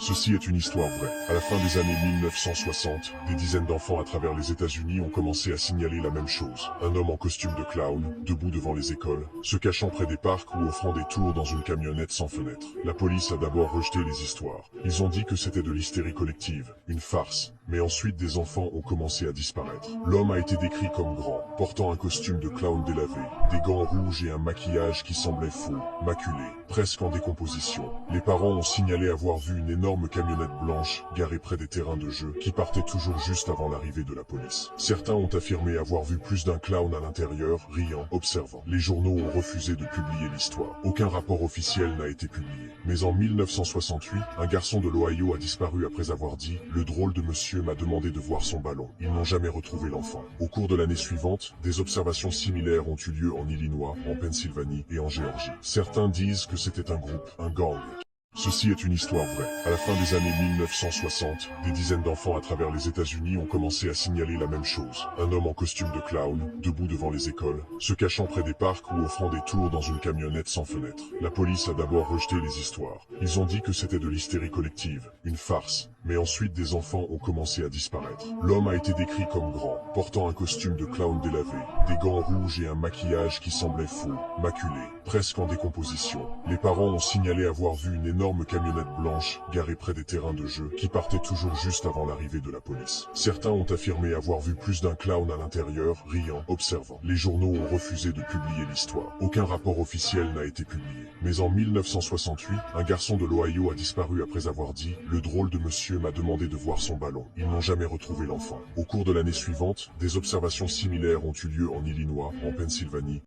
Ceci est une histoire vraie. À la fin des années 1960, des dizaines d'enfants à travers les États-Unis ont commencé à signaler la même chose. Un homme en costume de clown, debout devant les écoles, se cachant près des parcs ou offrant des tours dans une camionnette sans fenêtre. La police a d'abord rejeté les histoires. Ils ont dit que c'était de l'hystérie collective, une farce. Mais ensuite des enfants ont commencé à disparaître. L'homme a été décrit comme grand, portant un costume de clown délavé, des gants rouges et un maquillage qui semblait faux, maculé, presque en décomposition. Les parents ont signalé avoir vu une énorme camionnette blanche garée près des terrains de jeu qui partait toujours juste avant l'arrivée de la police. Certains ont affirmé avoir vu plus d'un clown à l'intérieur, riant, observant. Les journaux ont refusé de publier l'histoire. Aucun rapport officiel n'a été publié. Mais en 1968, un garçon de l'Ohio a disparu après avoir dit « Le drôle de monsieur m'a demandé de voir son ballon ». Ils n'ont jamais retrouvé l'enfant. Au cours de l'année suivante, des observations similaires ont eu lieu en Illinois, en Pennsylvanie et en Géorgie. Certains disent que c'était un groupe, un gang. Ceci est une histoire vraie. À la fin des années 1960, des dizaines d'enfants à travers les États-Unis ont commencé à signaler la même chose. Un homme en costume de clown, debout devant les écoles, se cachant près des parcs ou offrant des tours dans une camionnette sans fenêtre. La police a d'abord rejeté les histoires. Ils ont dit que c'était de l'hystérie collective, une farce. Mais ensuite des enfants ont commencé à disparaître. L'homme a été décrit comme grand, portant un costume de clown délavé, des gants rouges et un maquillage qui semblait faux, maculé, presque en décomposition. Les parents ont signalé avoir vu une énorme camionnette blanche garée près des terrains de jeu qui partait toujours juste avant l'arrivée de la police. Certains ont affirmé avoir vu plus d'un clown à l'intérieur, riant, observant. Les journaux ont refusé de publier l'histoire. Aucun rapport officiel n'a été publié. Mais en 1968, un garçon de l'Ohio a disparu après avoir dit « Le drôle de monsieur m'a demandé de voir son ballon ». Ils n'ont jamais retrouvé l'enfant. Au cours de l'année suivante, des observations similaires ont eu lieu en Illinois, en Pennsylvanie